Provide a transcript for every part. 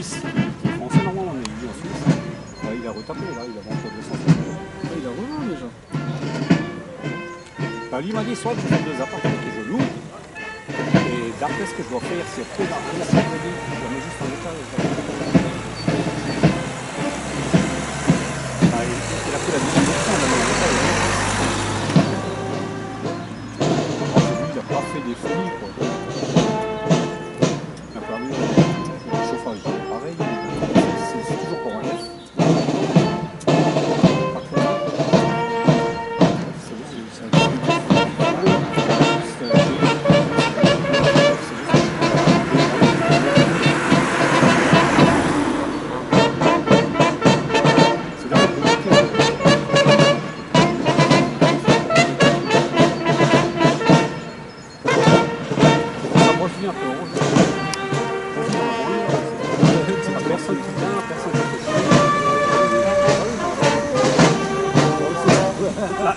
Suisse. Français, normalement, mais il vit en Suisse. Là, il a retapé, là, il a vendu 200. Là, il a rejoint déjà. Bah, lui m'a dit soit je fais 2 appartements que je loue. Et d'après ce que je dois faire, c'est trop d'argent, je mets juste en état. Il a pris la distribution, il a mis en état. Il n'a pas fait des folies, quoi. Il n'a pas vu le chauffage, pareil. C'est toujours pour un neuf.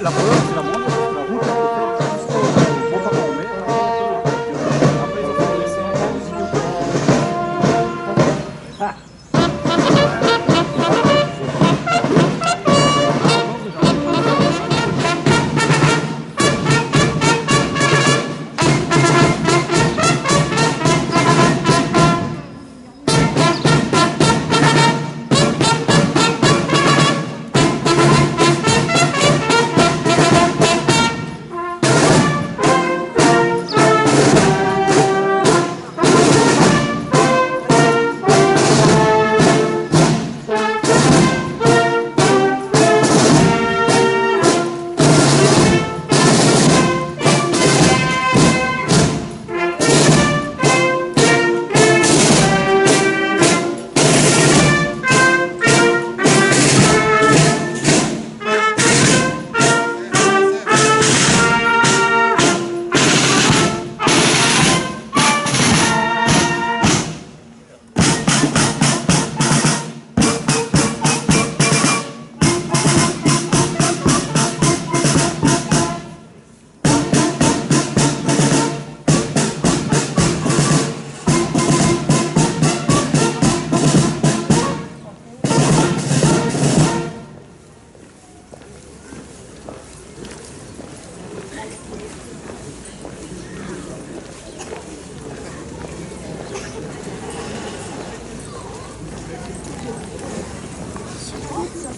La Pologne, c'est la moindre, la route jusqu'au Grand Parlement mai. Après, ils ont fait laisser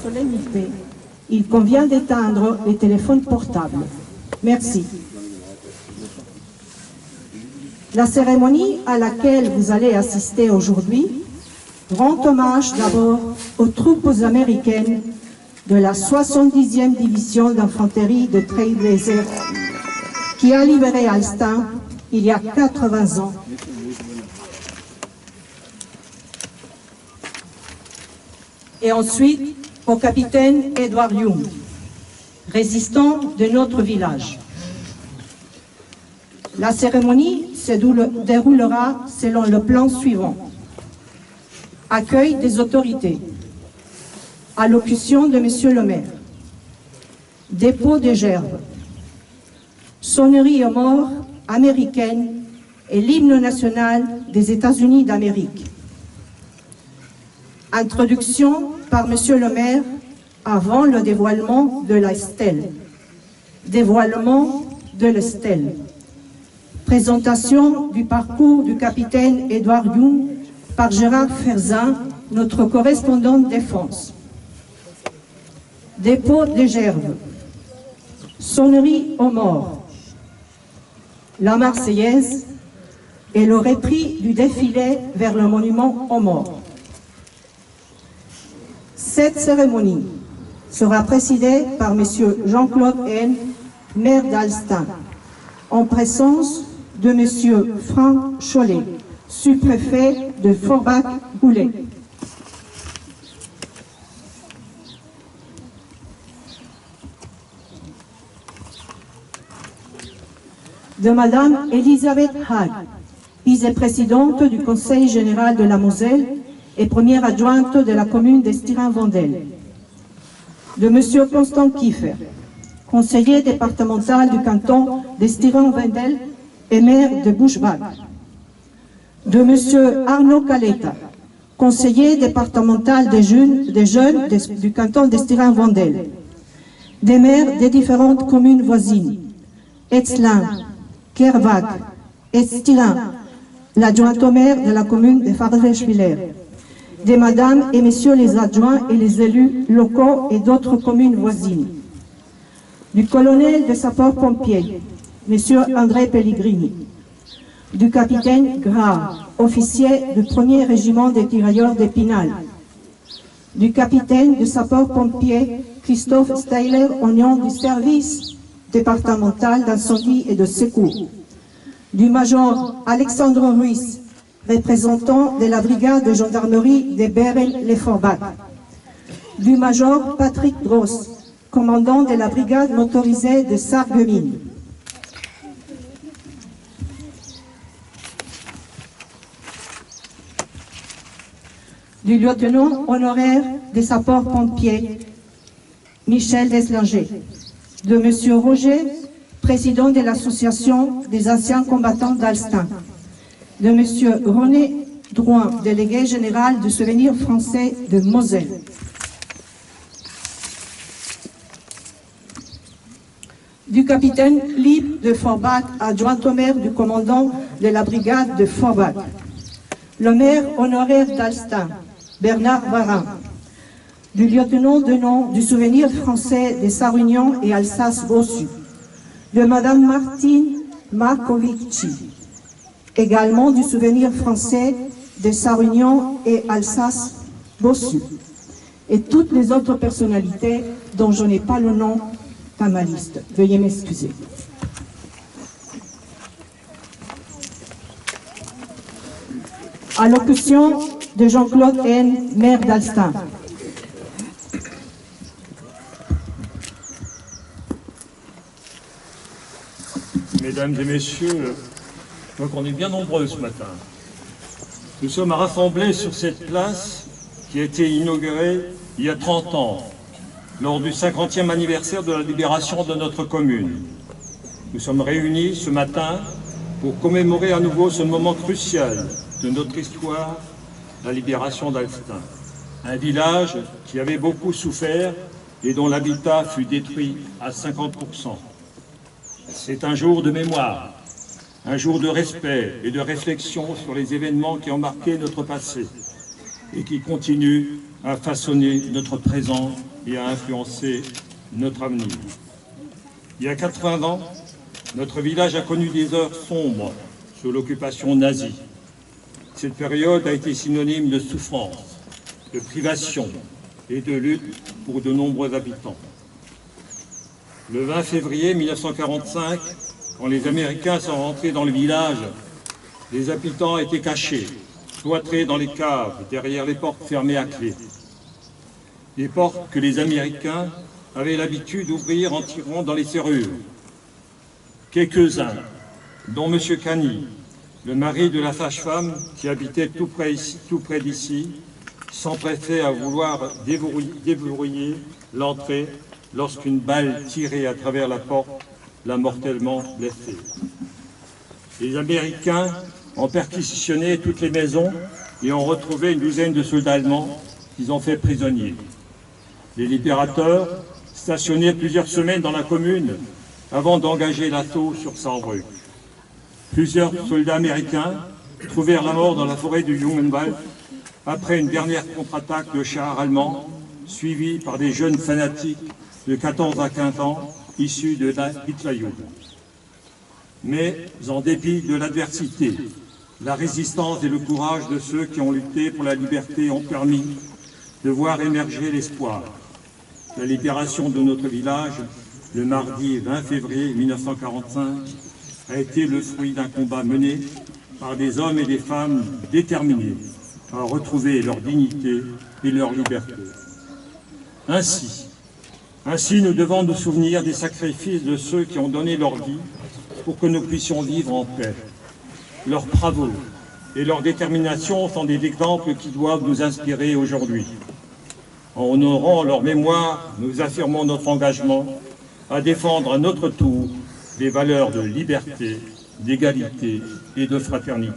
solennité, il convient d'éteindre les téléphones portables. Merci. La cérémonie à laquelle vous allez assister aujourd'hui rend hommage d'abord aux troupes américaines de la 70e division d'infanterie de Trailblazer qui a libéré Alstin il y a 80 ans. Et ensuite au capitaine Edward Young, résistant de notre village. La cérémonie se déroulera selon le plan suivant. Accueil des autorités. Allocution de Monsieur le maire. Dépôt des gerbes. Sonnerie aux morts américaine et l'hymne national des États-Unis d'Amérique. Introduction par Monsieur le maire avant le dévoilement de la stèle. Dévoilement de la stèle. Présentation du parcours du capitaine Edward Young par Gérard Ferzin, notre correspondant de défense. Dépôt des gerbes. Sonnerie aux morts. La Marseillaise et le repris du défilé vers le monument aux morts. Cette cérémonie sera présidée par M. Jean-Claude Haine, maire d'Alstin, en présence de M. Franck Chollet, sous-préfet de Forbach-Goulet. De Madame Elisabeth Haag, vice-présidente du Conseil général de la Moselle et première adjointe de la commune d'Estirin-Vendel. De M. Constant Kiefer, conseiller départemental du canton d'Estirin-Vendel et maire de Buschbach. De M. Arnaud Caleta, conseiller départemental des jeunes du canton d'Estérins-Vendel, des maires des différentes communes voisines, Etzlin, Kervac, Estérins, l'adjoint au maire de la commune de Farlech-Villers, des madames et messieurs les adjoints et les élus locaux et d'autres communes voisines, du colonel de sapeurs-pompiers, monsieur André Pellegrini, du capitaine Gras, officier du 1er régiment des tirailleurs d'Épinal, du capitaine de sapeurs-pompiers Christophe Steyler, oignon du service départemental d'incendie et de secours, du major Alexandre Ruiz, représentant de la brigade de gendarmerie de Beren-les-Forbach, du major Patrick Gross, commandant de la brigade motorisée de Sarreguemines, du lieutenant honoraire des sapeurs-pompiers Michel Deslinger, de monsieur Roger, président de l'association des anciens combattants d'Alstin, de monsieur René Drouin, délégué général du Souvenir français de Moselle, du capitaine Libre de Forbach, adjoint au maire du commandant de la brigade de Forbach, le maire honoraire d'Alstin, Bernard Varin, du lieutenant de nom du Souvenir français de Sarre-Union et Alsace-Bossu, de madame Martine Markovici, également du Souvenir français de Sarre-Union et Alsace-Bossu, et toutes les autres personnalités dont je n'ai pas le nom à ma liste. Veuillez m'excuser. Allocution de Jean-Claude Haine, maire d'Alstin. Mesdames et messieurs, je crois qu'on est bien nombreux ce matin. Nous sommes rassemblés sur cette place qui a été inaugurée il y a 30 ans, lors du 50e anniversaire de la libération de notre commune. Nous sommes réunis ce matin pour commémorer à nouveau ce moment crucial de notre histoire, la libération d'Alstin. Un village qui avait beaucoup souffert et dont l'habitat fut détruit à 50%. C'est un jour de mémoire, un jour de respect et de réflexion sur les événements qui ont marqué notre passé et qui continuent à façonner notre présent et à influencer notre avenir. Il y a 80 ans, notre village a connu des heures sombres sous l'occupation nazie. Cette période a été synonyme de souffrance, de privation et de lutte pour de nombreux habitants. Le 20 février 1945, quand les Américains sont rentrés dans le village, les habitants étaient cachés, cloîtrés dans les caves, derrière les portes fermées à clé. Des portes que les Américains avaient l'habitude d'ouvrir en tirant dans les serrures. Quelques-uns, dont M. Cani, le mari de la sage-femme qui habitait tout près d'ici, s'empressait à vouloir déverrouiller l'entrée lorsqu'une balle tirée à travers la porte l'a mortellement blessé. Les Américains ont perquisitionné toutes les maisons et ont retrouvé une douzaine de soldats allemands qu'ils ont fait prisonniers. Les libérateurs stationnèrent plusieurs semaines dans la commune avant d'engager l'assaut sur Saarbrück. Plusieurs soldats américains trouvèrent la mort dans la forêt du Jungenwald après une dernière contre-attaque de chars allemands suivie par des jeunes fanatiques de 14 à 15 ans issus de la Hitlerjugend. Mais en dépit de l'adversité, la résistance et le courage de ceux qui ont lutté pour la liberté ont permis de voir émerger l'espoir. La libération de notre village, le mardi 20 février 1945, a été le fruit d'un combat mené par des hommes et des femmes déterminés à retrouver leur dignité et leur liberté. Ainsi, nous devons nous souvenir des sacrifices de ceux qui ont donné leur vie pour que nous puissions vivre en paix. Leurs travaux et leur détermination sont des exemples qui doivent nous inspirer aujourd'hui. En honorant leur mémoire, nous affirmons notre engagement à défendre à notre tour les valeurs de liberté, d'égalité et de fraternité.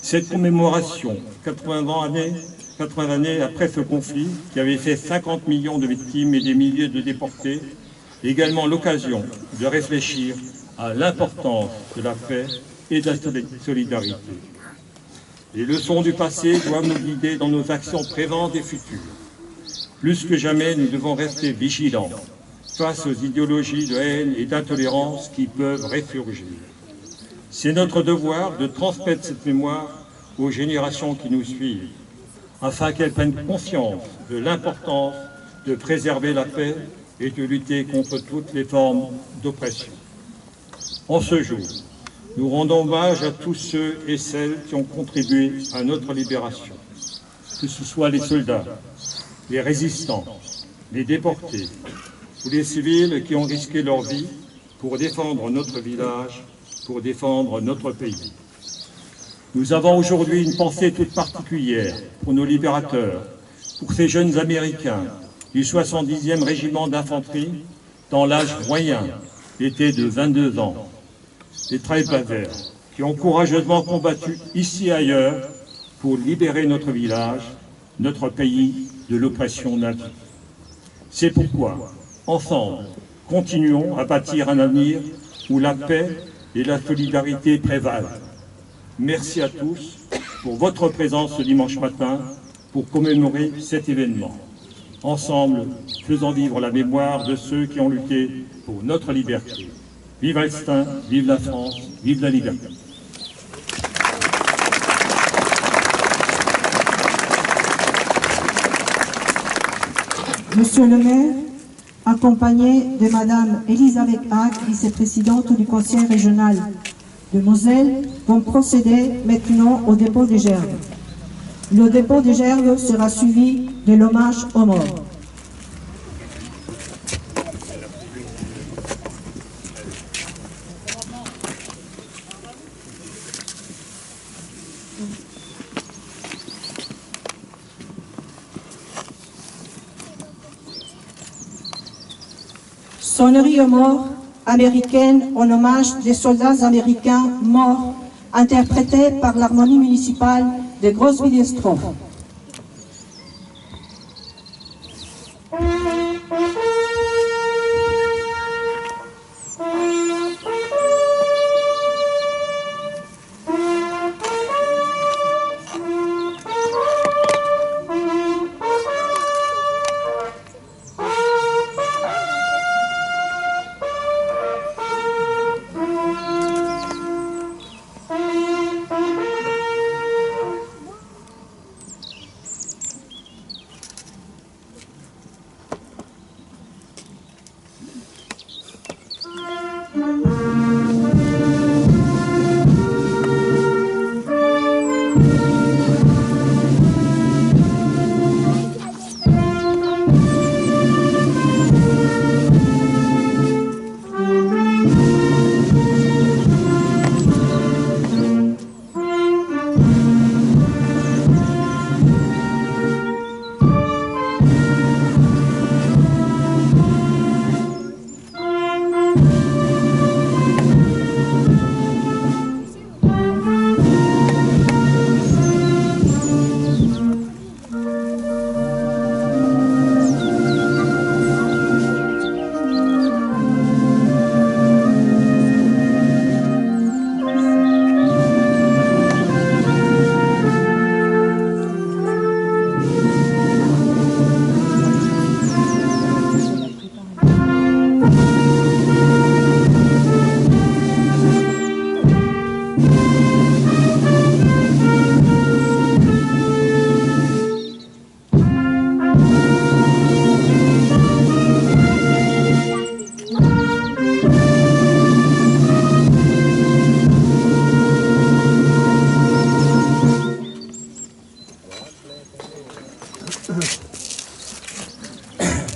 Cette commémoration, 80 années après ce conflit, qui avait fait 50 millions de victimes et des milliers de déportés, est également l'occasion de réfléchir à l'importance de la paix et de la solidarité. Les leçons du passé doivent nous guider dans nos actions présentes et futures. Plus que jamais, nous devons rester vigilants face aux idéologies de haine et d'intolérance qui peuvent ressurgir. C'est notre devoir de transmettre cette mémoire aux générations qui nous suivent, afin qu'elles prennent conscience de l'importance de préserver la paix et de lutter contre toutes les formes d'oppression. En ce jour, nous rendons hommage à tous ceux et celles qui ont contribué à notre libération, que ce soit les soldats, les résistants, les déportés ou les civils qui ont risqué leur vie pour défendre notre village, pour défendre notre pays. Nous avons aujourd'hui une pensée toute particulière pour nos libérateurs, pour ces jeunes Américains du 70e régiment d'infanterie, dont l'âge moyen était de 22 ans, les Trailblazers, qui ont courageusement combattu ici et ailleurs pour libérer notre village, notre pays de l'oppression nazie. C'est pourquoi, ensemble, continuons à bâtir un avenir où la paix et la solidarité prévalent. Merci à tous pour votre présence ce dimanche matin pour commémorer cet événement. Ensemble, faisons vivre la mémoire de ceux qui ont lutté pour notre liberté. Vive Alstin, vive la France, vive la liberté. Monsieur le maire, accompagné de Madame Elisabeth Haag, vice-présidente du conseil régional de Moselle, vont procéder maintenant au dépôt des gerbes. Le dépôt des gerbes sera suivi de l'hommage aux morts. Sonnerie aux morts américaine en hommage des soldats américains morts, interprétée par l'harmonie municipale de Grosse-Villiers-Strophe.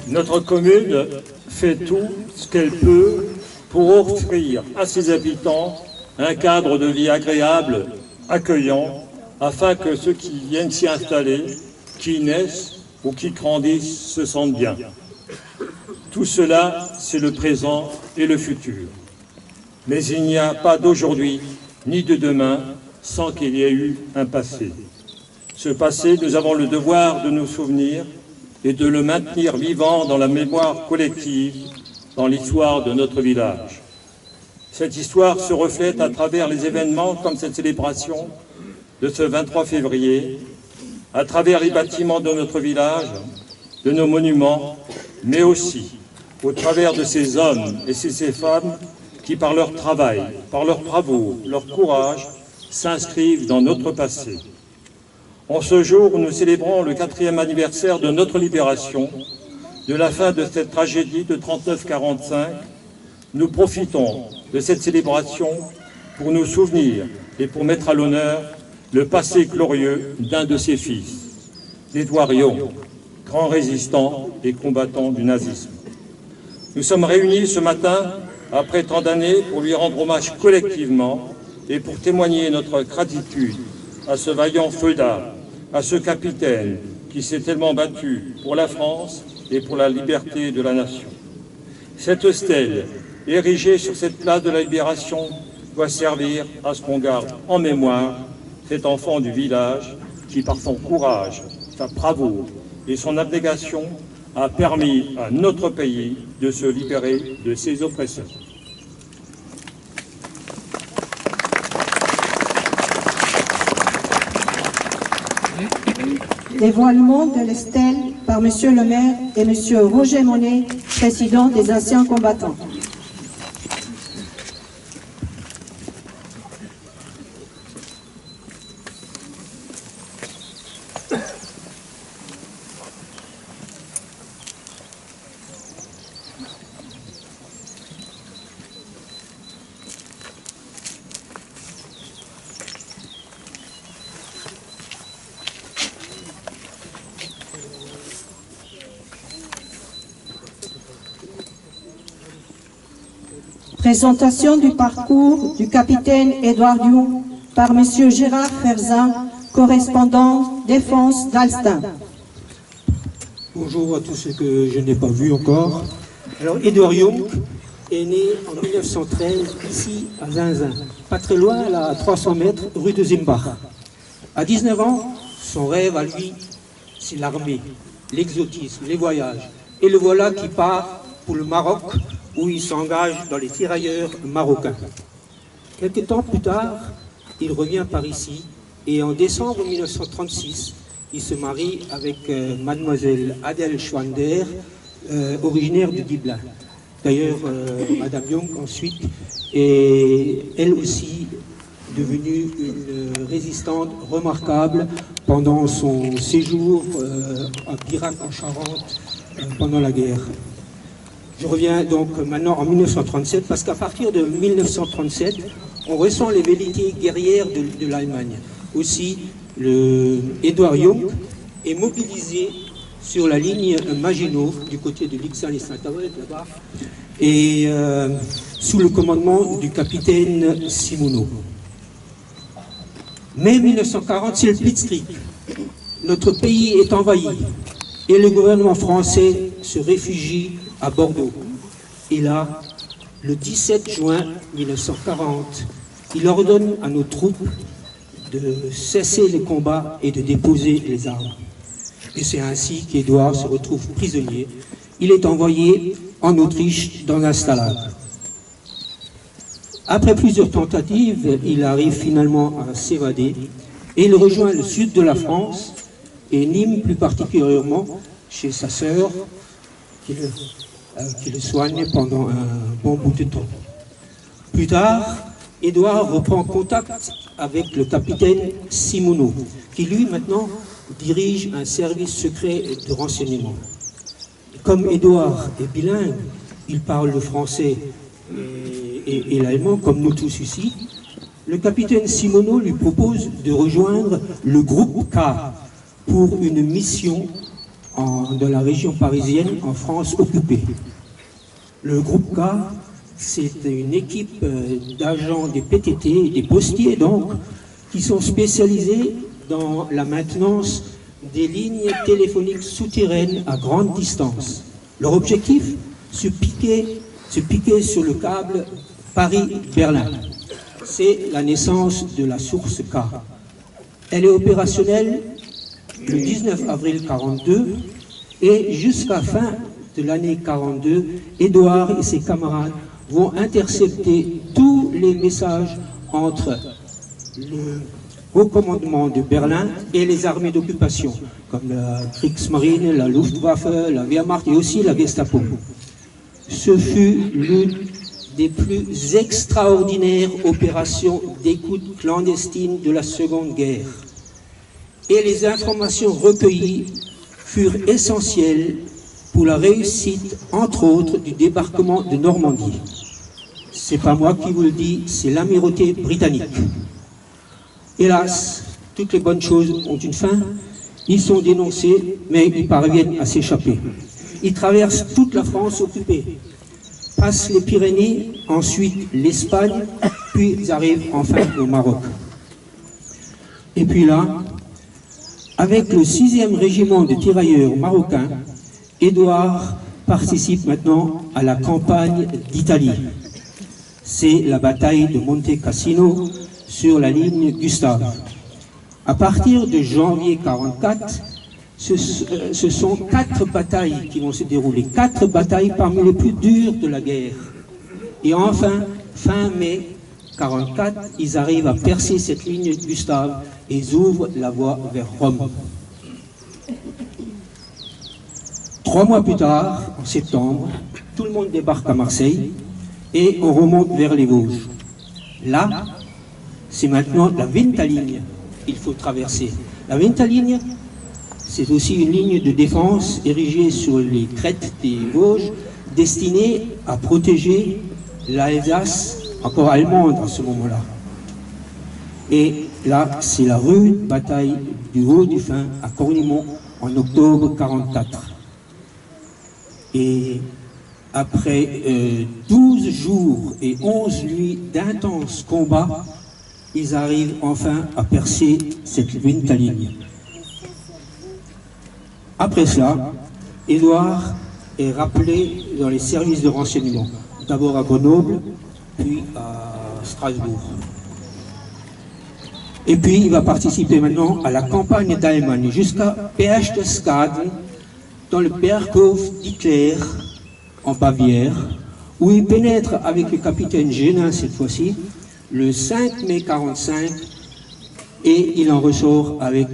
Notre commune fait tout ce qu'elle peut pour offrir à ses habitants un cadre de vie agréable, accueillant, afin que ceux qui viennent s'y installer, qui naissent ou qui grandissent, se sentent bien. Tout cela, c'est le présent et le futur. Mais il n'y a pas d'aujourd'hui ni de demain sans qu'il y ait eu un passé. Ce passé, nous avons le devoir de nous souvenir et de le maintenir vivant dans la mémoire collective, dans l'histoire de notre village. Cette histoire se reflète à travers les événements comme cette célébration de ce 23 février, à travers les bâtiments de notre village, de nos monuments, mais aussi au travers de ces hommes et ces femmes qui, par leur travail, par leur bravoure, leur courage, s'inscrivent dans notre passé. En ce jour où nous célébrons le 4e anniversaire de notre libération, de la fin de cette tragédie de 39-45, nous profitons de cette célébration pour nous souvenir et pour mettre à l'honneur le passé glorieux d'un de ses fils, Édouard Young, grand résistant et combattant du nazisme. Nous sommes réunis ce matin, après tant d'années, pour lui rendre hommage collectivement et pour témoigner notre gratitude à ce vaillant feu d'armes, à ce capitaine qui s'est tellement battu pour la France et pour la liberté de la nation. Cette stèle, érigée sur cette place de la Libération, doit servir à ce qu'on garde en mémoire cet enfant du village qui, par son courage, sa bravoure et son abnégation, a permis à notre pays de se libérer de ses oppresseurs. Dévoilement de l'estelle par Monsieur le maire et Monsieur Roger Monet, président des anciens combattants. Présentation du parcours du capitaine Édouard Young par Monsieur Gérard Ferzin, correspondant Défense d'Alstin. Bonjour à tous ceux que je n'ai pas vus encore. Alors, Édouard Young est né en 1913 ici à Zinzin, pas très loin, là, à 300 mètres, rue de Zimbach. À 19 ans, son rêve à lui, c'est l'armée, l'exotisme, les voyages. Et le voilà qui part pour le Maroc, où il s'engage dans les tirailleurs marocains. Quelques temps plus tard, il revient par ici et en décembre 1936, il se marie avec mademoiselle Adèle Schwander, originaire du Dublin. D'ailleurs, Madame Young ensuite est elle aussi devenue une résistante remarquable pendant son séjour à Birac en Charente pendant la guerre. Je reviens donc maintenant en 1937, parce qu'à partir de 1937, on ressent les velléités guerrières de l'Allemagne. Aussi, Édouard Young est mobilisé sur la ligne Maginot, du côté de Lixin et Saint-Avold, là-bas, et sous le commandement du capitaine Simoneau. Mai 1940, c'est le Blitzkrieg. Notre pays est envahi et le gouvernement français se réfugie à Bordeaux. Et là, le 17 juin 1940, il ordonne à nos troupes de cesser les combats et de déposer les armes. Et c'est ainsi qu'Édouard se retrouve prisonnier. Il est envoyé en Autriche dans un stalag. Après plusieurs tentatives, il arrive finalement à s'évader et il rejoint le sud de la France et Nîmes plus particulièrement chez sa sœur qui le soigne pendant un bon bout de temps. Plus tard, Édouard reprend contact avec le capitaine Simoneau, qui lui maintenant dirige un service secret de renseignement. Comme Édouard est bilingue, il parle le français et l'allemand, comme nous tous ici, le capitaine Simoneau lui propose de rejoindre le groupe K pour une mission dans la région parisienne, en France occupée. Le groupe K, c'est une équipe d'agents des PTT, des postiers donc, qui sont spécialisés dans la maintenance des lignes téléphoniques souterraines à grande distance. Leur objectif, se piquer sur le câble Paris-Berlin. c'est la naissance de la source K. Elle est opérationnelle le 19 avril 1942 et jusqu'à fin de l'année 1942, Édouard et ses camarades vont intercepter tous les messages entre le haut commandement de Berlin et les armées d'occupation, comme la Kriegsmarine, la Luftwaffe, la Wehrmacht et aussi la Gestapo. Ce fut l'une des plus extraordinaires opérations d'écoute clandestine de la Seconde Guerre. Et les informations recueillies furent essentielles pour la réussite, entre autres, du débarquement de Normandie. C'est pas moi qui vous le dis, c'est l'amirauté britannique. Hélas, toutes les bonnes choses ont une fin. Ils sont dénoncés, mais ils parviennent à s'échapper. Ils traversent toute la France occupée, passent les Pyrénées, ensuite l'Espagne, puis ils arrivent enfin au Maroc. Et puis là, avec le 6e régiment de tirailleurs marocains, Édouard participe maintenant à la campagne d'Italie. C'est la bataille de Monte Cassino sur la ligne Gustave. À partir de janvier 1944, ce sont 4 batailles qui vont se dérouler, 4 batailles parmi les plus dures de la guerre. Et enfin, fin mai 1944, ils arrivent à percer cette ligne Gustave et ils ouvrent la voie vers Rome. 3 mois plus tard, en septembre, tout le monde débarque à Marseille et on remonte vers les Vosges. Là, c'est maintenant la Ventaligne qu'il faut traverser. La Ventaligne, c'est aussi une ligne de défense érigée sur les crêtes des Vosges, destinée à protéger l'Alsace, encore allemande à ce moment-là. Et là, c'est la rude bataille du Haut-du-Fin à Cornimont en octobre 1944. Et après 12 jours et 11 nuits d'intenses combats, ils arrivent enfin à percer cette Ventaligne. Après cela, Édouard est rappelé dans les services de renseignement, d'abord à Grenoble, puis à Strasbourg. Et puis il va participer maintenant à la campagne d'Allemagne jusqu'à Berchtesgaden, dans le Berghof d'Hitler, en Bavière, où il pénètre avec le capitaine Génin cette fois-ci, le 5 mai 1945, et il en ressort avec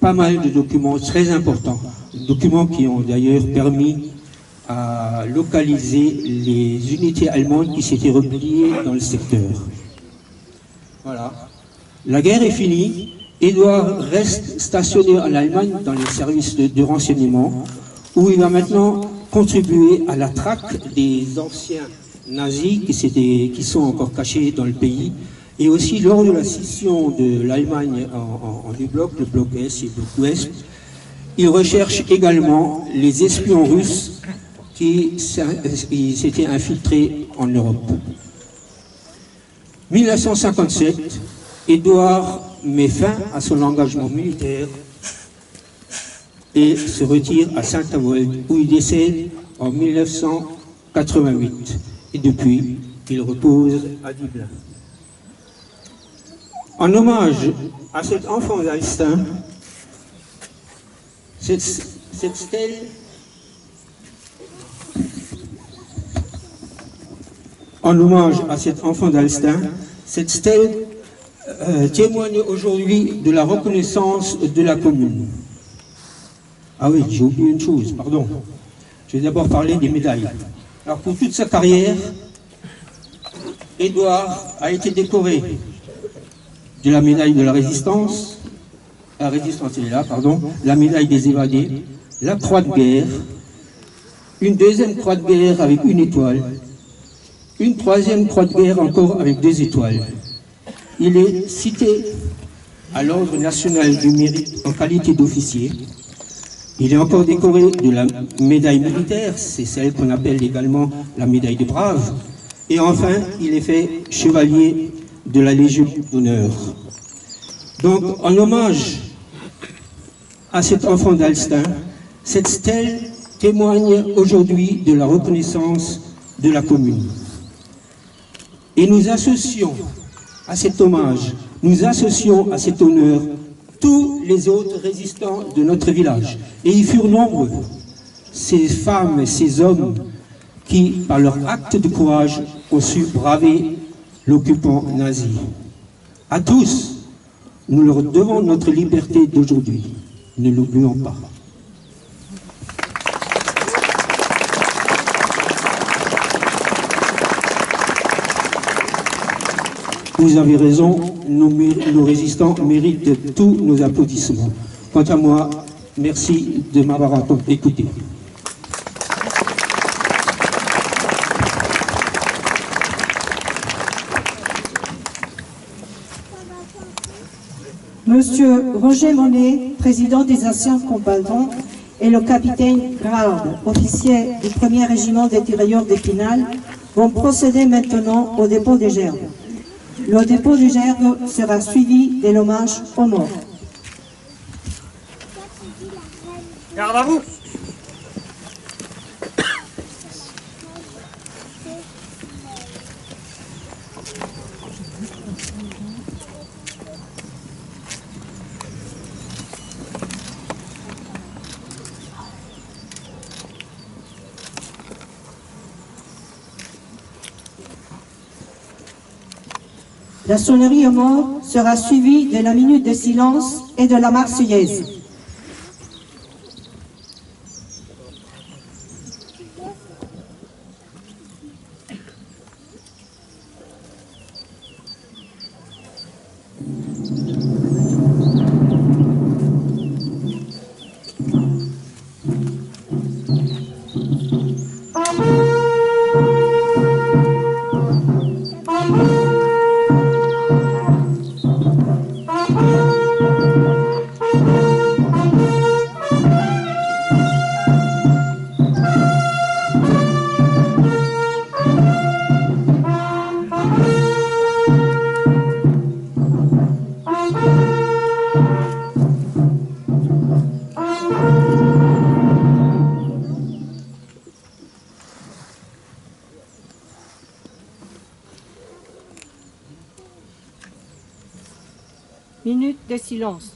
pas mal de documents très importants, documents qui ont d'ailleurs permis à localiser les unités allemandes qui s'étaient repliées dans le secteur. Voilà. La guerre est finie. Édouard reste stationné en Allemagne dans les services de renseignement, où il va maintenant contribuer à la traque des anciens nazis qui sont encore cachés dans le pays, et aussi lors de la scission de l'Allemagne en deux blocs, le bloc Est et le bloc Ouest, il recherche également les espions russes qui s'étaient infiltrés en Europe. 1957, Édouard met fin à son engagement militaire et se retire à Saint-Avold, où il décède en 1988. Et depuis, il repose à Dublin. En hommage à cet enfant d'Alstin, cette stèle cette stèle témoigne aujourd'hui de la reconnaissance de la commune. Ah oui, j'ai oublié une chose, pardon. Je vais d'abord parler des médailles. Alors pour toute sa carrière, Édouard a été décoré de la médaille de la résistance, la médaille des évadés, la croix de guerre, une deuxième croix de guerre avec une étoile, une troisième croix de guerre encore avec 2 étoiles. Il est cité à l'Ordre national du mérite en qualité d'officier. Il est encore décoré de la médaille militaire, c'est celle qu'on appelle également la médaille de brave. Et enfin, il est fait chevalier de la Légion d'honneur. Donc, en hommage à cet enfant d'Alstin, cette stèle témoigne aujourd'hui de la reconnaissance de la commune. Et nous associons à cet hommage, nous associons à cet honneur tous les autres résistants de notre village. Et ils furent nombreux, ces femmes et ces hommes qui, par leur acte de courage, ont su braver l'occupant nazi. À tous, nous leur devons notre liberté d'aujourd'hui. Ne l'oublions pas. Vous avez raison, nos résistants méritent tous nos applaudissements. Quant à moi, merci de m'avoir écouté. Monsieur Roger Monet, président des anciens combattants, et le capitaine Grard, officier du 1er régiment des tirailleurs d'Épinal, vont procéder maintenant au dépôt des gerbes. Le dépôt des gerbes sera suivi de l'hommage aux morts. Garde à vous! La sonnerie aux morts sera suivie de la minute de silence et de la Marseillaise. Minute de silence.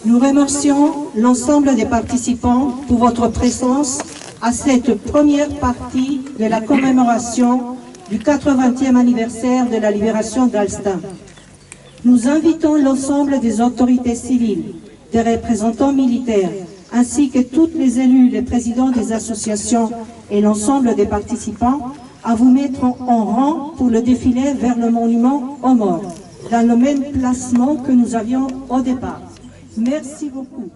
Nous remercions l'ensemble des participants pour votre présence à cette première partie de la commémoration du 80e anniversaire de la libération d'Alstin. Nous invitons l'ensemble des autorités civiles, des représentants militaires, ainsi que tous les élus, les présidents des associations et l'ensemble des participants à vous mettre en rang pour le défilé vers le monument aux morts, dans le même placement que nous avions au départ. Merci beaucoup.